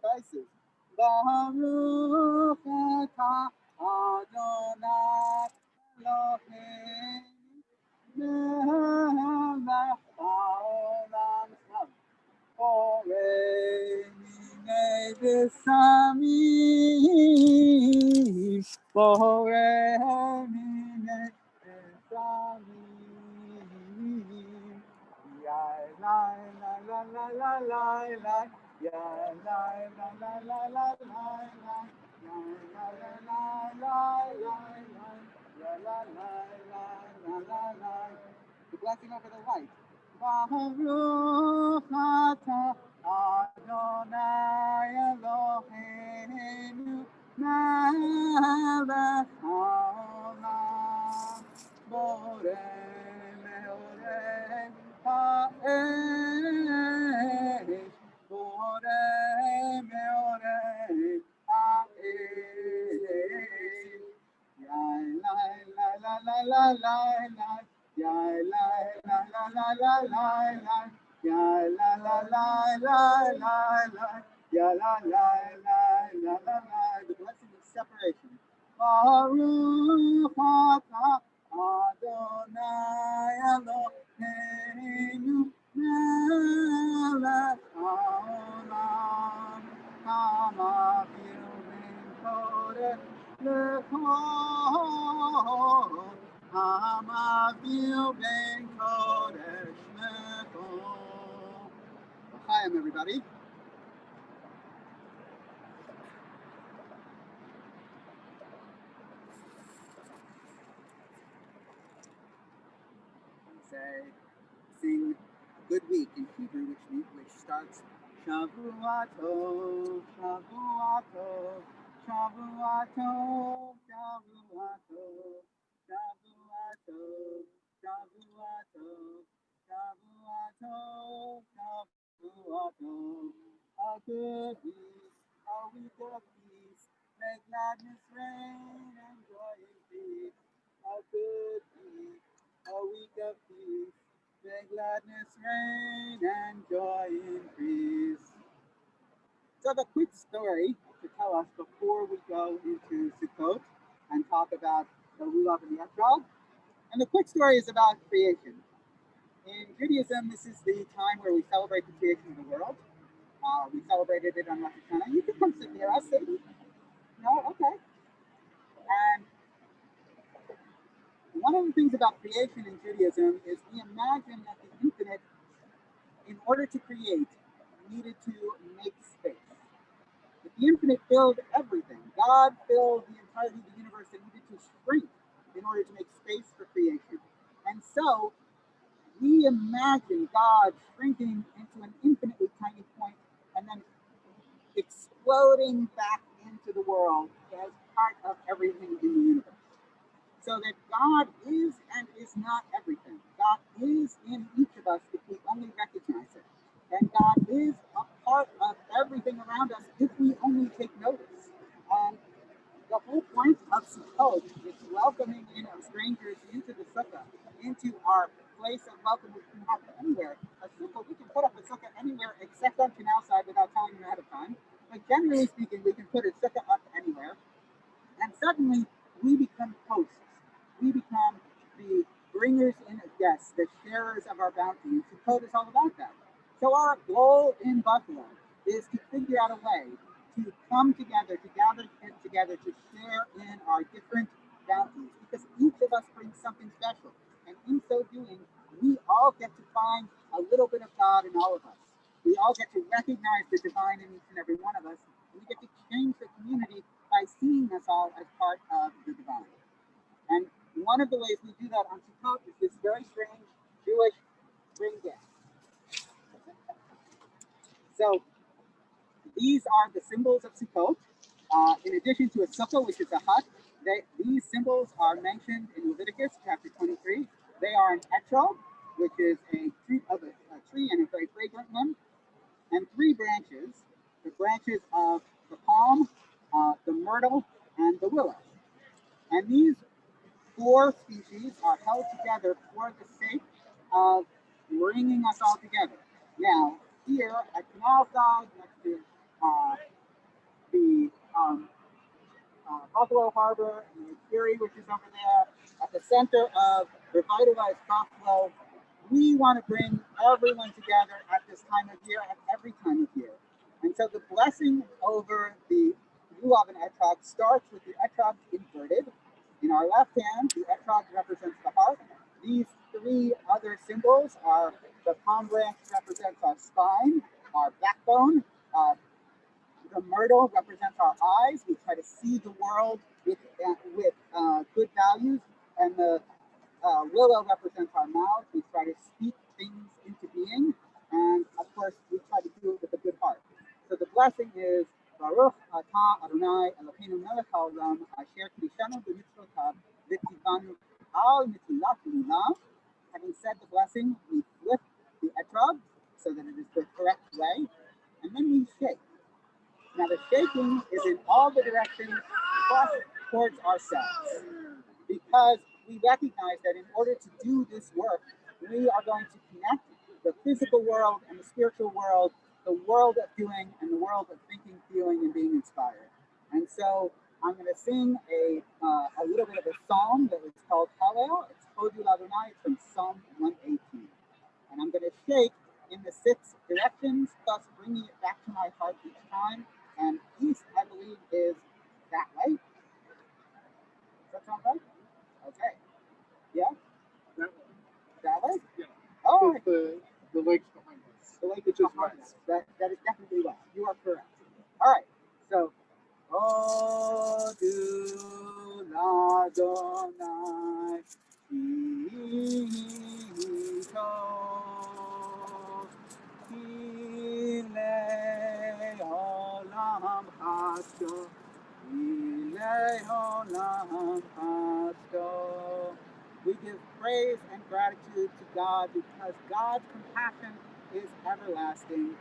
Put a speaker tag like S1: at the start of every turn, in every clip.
S1: Spices. Baruch atah Adonai Eloheinu melech haolam. Borei minei besamim, borei minei besamim. Yai lai lai lai lai lai lai lai, yai lai lai lai lai lai lai lai, yai lai lai lai lai lai, yai lai lai lai lai lai. The blessing over the light. Baruch atah Adonai Eloheinu melech haolam borei meorei ha'esh borei meorei ha'esh Yai lai lai lai lai lai lai lai Yai lai lai lai lai lai lai lai Yai lai lai lai lai lai lai Yai lai lai lai lai lai lai. The blessing of separation. Baruch atah Adonai Eloheinu melech haolam hamavir ben kodesh lechol hamavir ben kodesh lechol. L'chaim, everybody. Sing Good Week in Hebrew, which starts Shavuatov, Shavuatov, Shavuatov, Shavuatov, Shavuatov, Shavuatov, Shavuatov, Shavuatov. A good week, a week of peace, may gladness reign and joy increase. A good week, a week of peace, may gladness reign and joy increase. So I have a quick story to tell us before we go into Sukkot and talk about the Lulav and the Etrog. And the quick story is about creation. In Judaism, this is the time where we celebrate the creation of the world. We celebrated it on Rosh Hashanah. You can come sit near us, Sadie. No? Okay. And one of the things about creation in Judaism is we imagine that the infinite, in order to create, needed to make space. If the infinite filled everything, God filled the entirety of the universe and needed to shrink in order to make space for creation. And so we imagine God shrinking into an infinitely tiny point and then exploding back into the world as part of everything in the universe. So that God is and is not everything. God is in each of us if we only recognize it. And God is a part of everything around us if we only take notice. And the whole point of Sukkot is welcoming in our strangers into the sukkah, into our place of welcome, which can happen anywhere. A sukkah, we can put up a sukkah anywhere except on Canal Side without telling them ahead of time. But generally speaking, we can put a sukkah up anywhere. And suddenly, we become hosts. We become the bringers in of guests, the sharers of our bounty. And Sukkot is all about that. So our goal in Buffalo is to figure out a way to come together, to gather together, to share in our different bounties, because each of us brings something special. And in so doing, we all get to find a little bit of God in all of us. We all get to recognize the divine in each and every one of us. And we get to change the community by seeing us all as part of the divine. And one of the ways we do that on Sukkot is this very strange Jewish spring dance. So these are the symbols of Sukkot. In addition to a sukkah, which is a hut, these symbols are mentioned in Leviticus chapter 23. They are an etrog, which is a tree and a very fragrant one, and three branches, the branches of the palm, the myrtle, and the willow. And these four species are held together for the sake of bringing us all together. Now, here at Canal Side, next to the Buffalo Harbor and the Fury, which is over there, at the center of revitalized Buffalo, we want to bring everyone together at this time of year, at every time of year. And so the blessing over the lulav and etrog starts with the etrog inverted. In our left hand, the etrog represents the heart. These three other symbols are the palm branch represents our spine, our backbone. The myrtle represents our eyes. We try to see the world with good values. And the willow represents our mouth. We try to speak things into being. And of course, we try to do it with a good heart. So the blessing is Baruch atah Adonai Eloheinu melech haolam asher kiddushanu b'mitzvotav v'tzivanu al mitzilat lulav. Having said the blessing, we flip the etrog so that it is the correct way, and then we shake. Now the shaking is in all the directions plus towards ourselves, because we recognize that in order to do this work, we are going to connect the physical world and the spiritual world, the world of doing and the world of thinking, feeling, and being inspired. And so I'm going to sing a little bit of a psalm that is called Hallel. It's Hodu Ladonai. It's from Psalm 118. And I'm going to shake in the 6 directions, thus bringing it back to my heart each time. And east, I believe, is that way. Does that sound right? Okay. Yeah?
S2: That way.
S1: That way?
S2: Yeah.
S1: Oh,
S2: the lake's behind us.
S1: the lake is behind us. That is definitely west. You are correct. All right. So, Hodu Ladonai Ito Ilei Olam Hasto Ilei Olam Hasto. We give praise and gratitude to God because God's compassion is everlasting.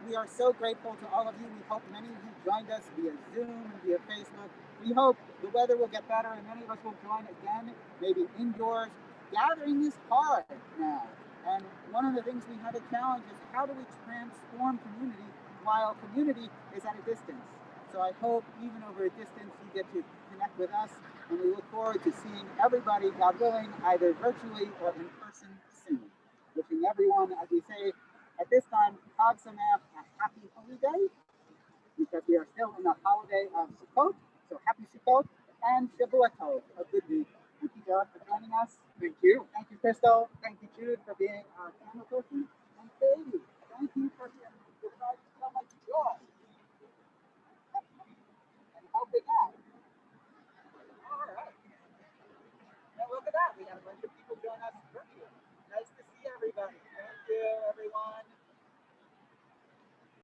S1: We are so grateful to all of you. We hope many of you joined us via Zoom and via Facebook. We hope the weather will get better and many of us will join again, maybe indoors. Gathering is hard now. And one of the things we have a challenge is how do we transform community while community is at a distance? So I hope even over a distance you get to connect with us, and we look forward to seeing everybody, God willing, either virtually or in person soon. Wishing everyone, as we say at this time, Chag Sameach, a happy holiday, because we are still in the holiday of Sukkot. So happy Sukkot and Shavua Tov, a good week. Thank you, Derek, for joining us.
S2: Thank you.
S1: Thank you, Crystal. Thank you, Jude, for being our camera person. And Katie, thank you for providing so much joy and helping out. All right. Now look at that. We got a bunch of